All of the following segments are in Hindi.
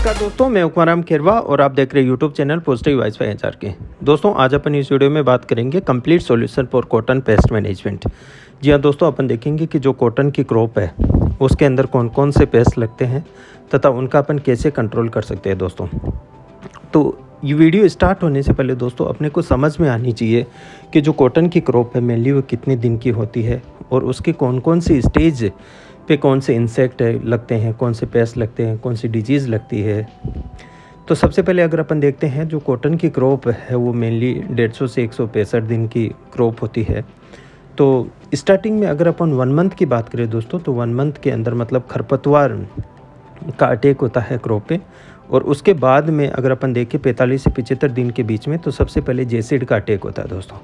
नमस्कार दोस्तों, मैं उकमाराम खेरवा और आप देख रहे हैं YouTube channel positive vibes by HR के। दोस्तों, आज अपन इस वीडियो में बात करेंगे complete solution for cotton pest management. जी हाँ दोस्तों, अपन देखेंगे कि जो कॉटन की क्रॉप है उसके अंदर कौन कौन से पेस्ट लगते हैं तथा उनका अपन कैसे कंट्रोल कर सकते हैं। दोस्तों, तो ये वीडियो स्टार्ट होने से पहले दोस्तों अपने को समझ में आनी चाहिए कि जो कॉटन की क्रॉप है मेनली वो कितने दिन की होती है और उसके कौन कौन सी स्टेज पे कौन से इंसेक्ट लगते हैं, कौन से पेस्ट लगते हैं, कौन सी डिजीज़ लगती है। तो सबसे पहले अगर अपन देखते हैं, जो कॉटन की क्रॉप है वो मेनली 150 से 165 दिन की क्रॉप होती है। तो स्टार्टिंग में अगर अपन 1 मंथ की बात करें दोस्तों, तो 1 मंथ के अंदर मतलब खरपतवार का अटैक होता है क्रॉप पे। और उसके बाद में अगर अपन देखें 45 से 75 दिन के बीच में, तो सबसे पहले जेसिड का अटैक होता है दोस्तों।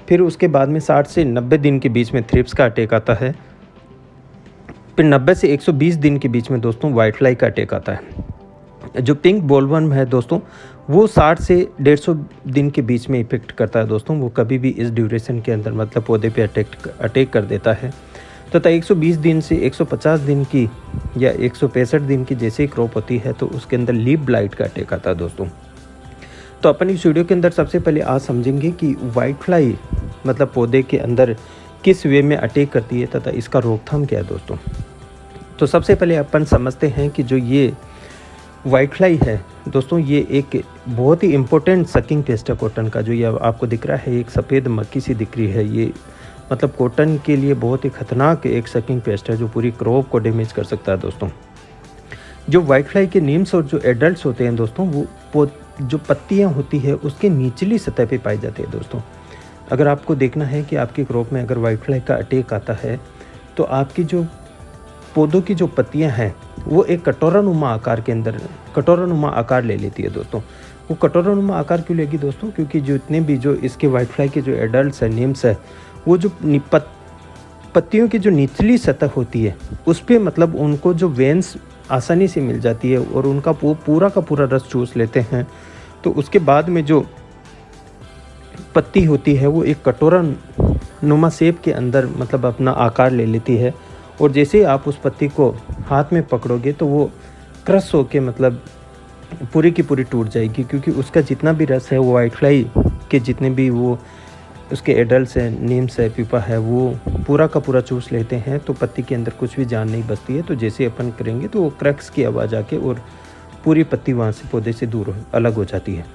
फिर उसके बाद में 60 से 90 दिन के बीच में थ्रिप्स का अटैक आता है। फिर 90 से 120 दिन के बीच में दोस्तों वाइट फ्लाई का अटैक आता है। जो पिंक बोलवर्म है दोस्तों, वो 60 से 150 दिन के बीच में इफेक्ट करता है दोस्तों। वो कभी भी इस ड्यूरेशन के अंदर मतलब पौधे पे अटैक कर देता है। तथा 120 दिन से 150 दिन की या 165 दिन की जैसे ही क्रॉप होती है तो उसके अंदर लीफ ब्लाइट का अटैक आता है दोस्तों। तो अपन इस वीडियो के अंदर सबसे पहले आज समझेंगे कि वाइट फ्लाई मतलब पौधे के अंदर किस वे में अटैक करती है तथा इसका रोकथाम क्या है दोस्तों। तो सबसे पहले अपन समझते हैं कि जो ये वाइट फ्लाई है दोस्तों, ये एक बहुत ही इम्पोर्टेंट सकिंग पेस्ट है कॉटन का। जो ये आपको दिख रहा है, एक सफ़ेद मक्खी सी दिख रही है, ये मतलब कॉटन के लिए बहुत ही खतरनाक एक सकिंग पेस्ट है जो पूरी क्रॉप को डैमेज कर सकता है दोस्तों। जो वाइट फ्लाई के नीम्स और जो एडल्ट्स होते हैं दोस्तों, वो जो पत्तियाँ होती है उसके निचली सतह पे पाई जाती है दोस्तों। अगर आपको देखना है कि आपकी क्रॉप में अगर वाइट फ्लाई का अटैक आता है तो आपकी जो पौधों की जो पत्तियां हैं वो एक कटोरानुमा आकार के अंदर कटोरानुमा आकार ले लेती है दोस्तों। वो कटोरानुमा आकार क्यों लेगी दोस्तों? क्योंकि जो इतने भी जो इसके वाइट फ्लाई के जो एडल्ट्स है, नीम्स है, वो जो पत्तियों की जो निचली सतह होती है उस पर मतलब उनको जो वेंस आसानी से मिल जाती है और उनका पूरा का पूरा रस चूस लेते हैं। तो उसके बाद में जो पत्ती होती है वो एक कटोरा नुमा शेप के अंदर मतलब अपना आकार ले लेती है। और जैसे ही आप उस पत्ती को हाथ में पकड़ोगे तो वो क्रश होके मतलब पूरी की पूरी टूट जाएगी, क्योंकि उसका जितना भी रस है वो वाइट फ्लाई के जितने भी वो उसके एडल्ट्स हैं, नीम्स है, पीपा है, वो पूरा का पूरा चूस लेते हैं। तो पत्ती के अंदर कुछ भी जान नहीं बचती है। तो जैसे अपन करेंगे तो वो क्रैक्स की आवाज़ आके और पूरी पत्ती वहाँ से पौधे से दूर अलग हो जाती है।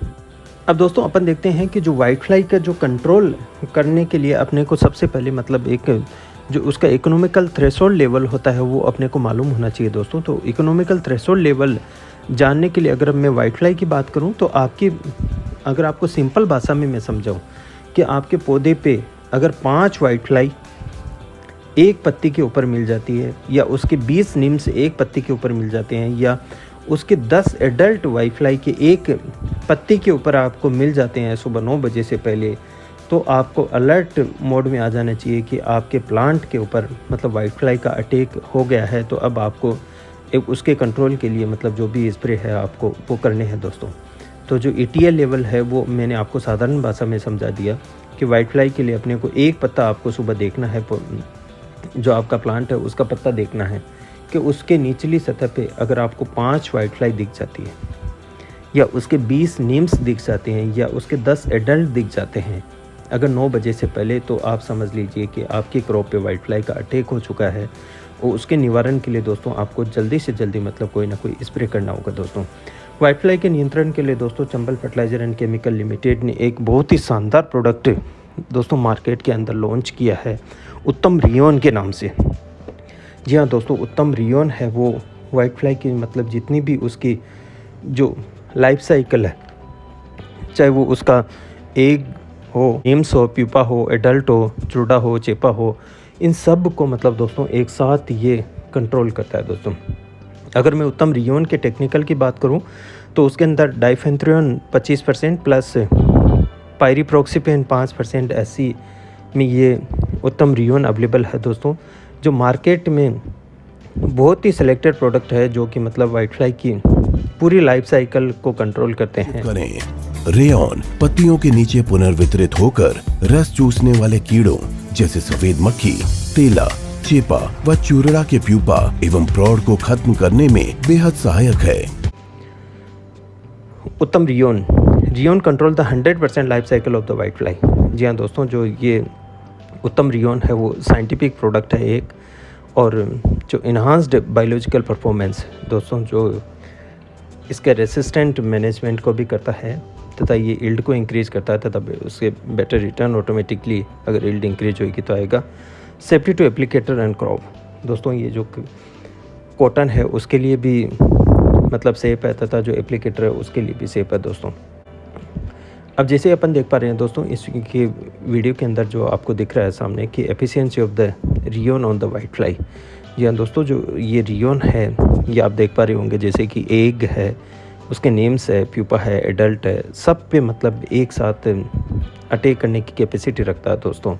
अब दोस्तों अपन देखते हैं कि जो वाइट फ्लाई का जो कंट्रोल करने के लिए अपने को सबसे पहले मतलब एक जो उसका इकोनॉमिकल थ्रेशोल्ड लेवल होता है वो अपने को मालूम होना चाहिए दोस्तों। तो इकोनॉमिकल थ्रेशोल्ड लेवल जानने के लिए अगर मैं वाइट फ्लाई की बात करूं तो अगर आपको सिंपल भाषा में मैं समझाऊं कि आपके पौधे पे अगर 5 वाइट फ्लाई एक पत्ती के ऊपर मिल जाती है, या उसके 20 नीम्स एक पत्ती के ऊपर मिल जाते हैं, या उसके 10 एडल्ट वाइट फ्लाई के एक पत्ती के ऊपर आपको मिल जाते हैं सुबह 9 बजे से पहले, तो आपको अलर्ट मोड में आ जाना चाहिए कि आपके प्लांट के ऊपर मतलब वाइट फ्लाई का अटैक हो गया है। तो अब आपको उसके कंट्रोल के लिए मतलब जो भी स्प्रे है आपको वो करने हैं दोस्तों। तो जो ETL लेवल है वो मैंने आपको साधारण भाषा में समझा दिया कि वाइट फ्लाई के लिए अपने को एक पत्ता आपको सुबह देखना है, जो आपका प्लांट है उसका पत्ता देखना है कि उसके निचली सतह पे अगर आपको 5 वाइट फ्लाई दिख जाती है, या उसके 20 नीम्स दिख जाते हैं, या उसके 10 एडल्ट दिख जाते हैं अगर 9 बजे से पहले, तो आप समझ लीजिए कि आपकी क्रॉप पे वाइट फ्लाई का अटैक हो चुका है। और उसके निवारण के लिए दोस्तों आपको जल्दी से जल्दी मतलब कोई ना कोई स्प्रे करना होगा दोस्तों। वाइट फ्लाई के नियंत्रण के लिए दोस्तों Chambal fertiliser and chemical limited ने एक बहुत ही शानदार प्रोडक्ट दोस्तों मार्केट के अंदर लॉन्च किया है, उत्तम रियोन के नाम से। जी हाँ दोस्तों, उत्तम रियोन है वो वाइट फ्लाई की मतलब जितनी भी उसकी जो लाइफ साइकिल है, चाहे वो उसका एग हो, नीम्स हो, प्यूपा हो, एडल्ट हो, चूड़ा हो, चेपा हो, इन सब को मतलब दोस्तों एक साथ ये कंट्रोल करता है दोस्तों। अगर मैं उत्तम रियोन के टेक्निकल की बात करूं तो उसके अंदर डाइफेंथ्रियोन 25% प्लस पायरीप्रोक्सीपेन 5% SC में ये उत्तम रियोन अवेलेबल है दोस्तों, जो मार्केट में बहुत ही सिलेक्टेड प्रोडक्ट है जो कि मतलब वाइट फ्लाई की पूरी लाइफ साइकिल को कंट्रोल करते हैं। रेयॉन पत्तियों के नीचे पुनर्वितरित होकर रस चूसने वाले कीड़ों जैसे सफेद मक्खी, तेला, चेपा व चूरड़ा के प्यूपा एवं प्रौढ़ को खत्म करने में बेहद सहायक है। Uttam Reon control the 100% life cycle of the white fly. जी हाँ दोस्तों, जो ये उत्तम रियोन है वो साइंटिफिक प्रोडक्ट है एक, और जो इन्हांस्ड बायोलॉजिकल परफॉर्मेंस दोस्तों, जो इसके रेसिस्टेंट मैनेजमेंट को भी करता है तथा ये यील्ड को इंक्रीज़ करता है, तथा उसके बेटर रिटर्न ऑटोमेटिकली अगर यील्ड इंक्रीज होगी तो आएगा। Safety to applicator and crop दोस्तों, ये जो कॉटन है उसके लिए भी मतलब सेफ है, तथा जो एप्लीकेटर है उसके लिए भी सेफ है दोस्तों। अब जैसे अपन देख पा रहे हैं दोस्तों, इसके वीडियो के अंदर जो आपको दिख रहा है सामने कि efficiency of the Reon on the white fly. जी हाँ दोस्तों, जो ये रियोन है ये आप देख पा रहे होंगे जैसे कि एग है, उसके नेम्स है, प्यूपा है, एडल्ट है, सब पे मतलब एक साथ अटैक करने की कैपेसिटी रखता है दोस्तों।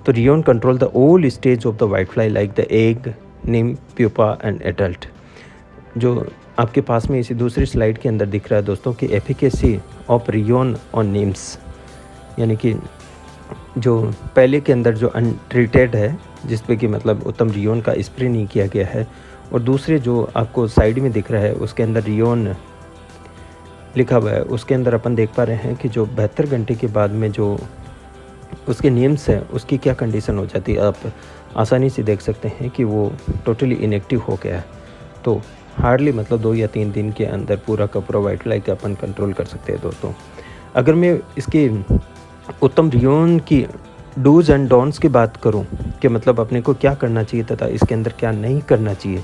तो rayon control the all stage of the white fly like the egg, name, pupa and adult. जो आपके पास में इसी दूसरी स्लाइड के अंदर दिख रहा है दोस्तों कि efficacy of rayon on names, यानी कि जो पहले के अंदर जो अनट्रीटेड है जिस पे कि मतलब उत्तम रियोन का स्प्रे नहीं किया गया है, और दूसरे जो आपको साइड में दिख रहा है उसके अंदर रियोन लिखा हुआ है, उसके अंदर अपन देख पा रहे हैं कि जो 72 घंटे के बाद में जो उसके नेम्स है उसकी क्या कंडीशन हो जाती है। आप आसानी से देख सकते हैं कि वो टोटली इनएक्टिव हो गया है। तो हार्डली मतलब 2 या 3 दिन के अंदर पूरा का पूरा वाइट फ्लाई का अपन कंट्रोल कर सकते हैं दोस्तों। अगर मैं इसके उत्तम रियोन की डूज एंड डॉन्ट्स की बात करूं कि मतलब अपने को क्या करना चाहिए तथा इसके अंदर क्या नहीं करना चाहिए,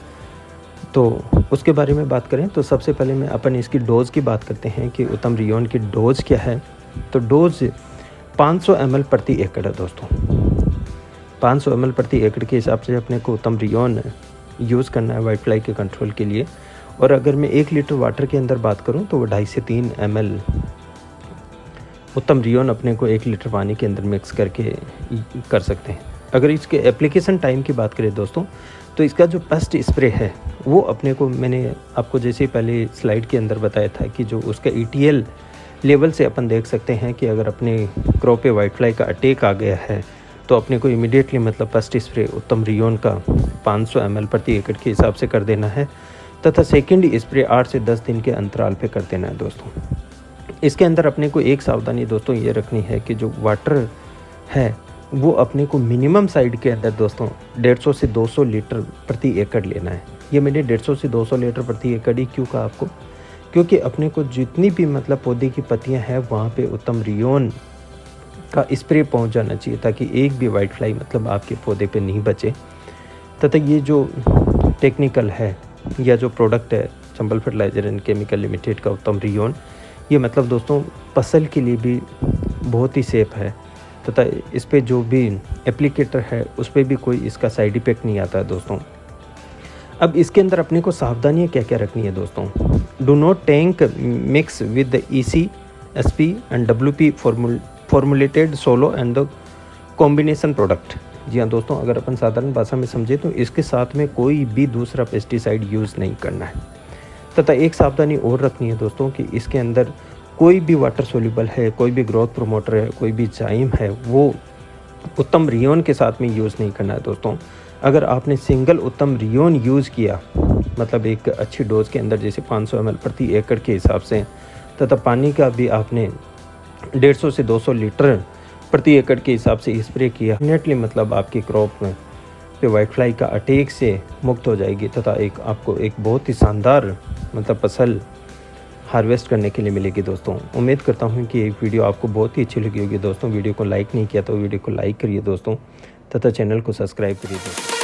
तो उसके बारे में बात करें तो सबसे पहले मैं अपन इसकी डोज़ की बात करते हैं कि उत्तम रियोन की डोज़ क्या है। तो डोज़ 500 ml प्रति एकड़ है दोस्तों। 500 ml प्रति एकड़ के हिसाब से अपने को उत्तम रियोन यूज़ करना है वाइट फ्लाई के कंट्रोल के लिए। और अगर मैं 1 लीटर वाटर के अंदर बात करूं तो वो 2.5 से 3 ml उत्तम रियोन अपने को 1 लीटर पानी के अंदर मिक्स करके कर सकते हैं। अगर इसके एप्लीकेशन टाइम की बात करें दोस्तों, तो इसका जो पेस्ट स्प्रे है वो अपने को, मैंने आपको जैसे पहले स्लाइड के अंदर बताया था कि जो उसका ETL लेवल से अपन देख सकते हैं कि अगर अपने क्रॉप पे वाइट फ्लाई का अटैक आ गया है तो अपने को इमीडिएटली मतलब पेस्ट स्प्रे उत्तम रियोन का 500 ml प्रति एकड़ के हिसाब से कर देना है, तथा सेकेंड स्प्रे 8 से 10 दिन के अंतराल पे कर देना है दोस्तों। इसके अंदर अपने को एक सावधानी दोस्तों ये रखनी है कि जो वाटर है वो अपने को मिनिमम साइड के अंदर दोस्तों 150 से 200 लीटर प्रति एकड़ लेना है। ये मैंने 150 से 200 लीटर प्रति एकड़ ही क्यों कहा आपको, क्योंकि अपने को जितनी भी मतलब पौधे की पत्तियां हैं वहाँ पे उत्तम रियोन का स्प्रे पहुँच जाना चाहिए ताकि एक भी वाइट फ्लाई मतलब आपके पौधे पे नहीं बचे। तथा ये जो टेक्निकल है या जो प्रोडक्ट है Chambal fertiliser and chemical limited का उत्तम रियोन, ये मतलब दोस्तों फसल के लिए भी बहुत ही सेफ है, तथा इस पे जो भी एप्लीकेटर है उस पर भी कोई इसका साइड इफ़ेक्ट नहीं आता है दोस्तों। अब इसके अंदर अपने को सावधानियाँ क्या क्या रखनी है दोस्तों। Do not tank mix with the EC, SP and WP formulated solo and the combination product. जी हाँ दोस्तों, अगर अपन साधारण भाषा में समझे तो इसके साथ में कोई भी दूसरा पेस्टिसाइड यूज़ नहीं करना है। तथा एक सावधानी और रखनी है दोस्तों कि इसके अंदर कोई भी वाटर सोल्यूबल है, कोई भी ग्रोथ प्रोमोटर है, कोई भी जाइम है, वो उत्तम रियोन के साथ में यूज़ नहीं करना है दोस्तों। अगर आपने सिंगल उत्तम रियोन यूज़ किया मतलब एक अच्छी डोज के अंदर जैसे 500 ml प्रति एकड़ के हिसाब से, तथा पानी का भी आपने 150 से 200 लीटर प्रति एकड़ के हिसाब से स्प्रे किया, डेफिनेटली मतलब आपकी क्रॉप में पे वाइट फ्लाई का अटैक से मुक्त हो जाएगी, तथा एक आपको एक बहुत ही शानदार मतलब फसल हार्वेस्ट करने के लिए मिलेगी दोस्तों। उम्मीद करता हूँ कि ये वीडियो आपको बहुत ही अच्छी लगी होगी दोस्तों। वीडियो को लाइक नहीं किया तो वीडियो को लाइक करिए दोस्तों, तथा चैनल को सब्सक्राइब करिए दोस्तों।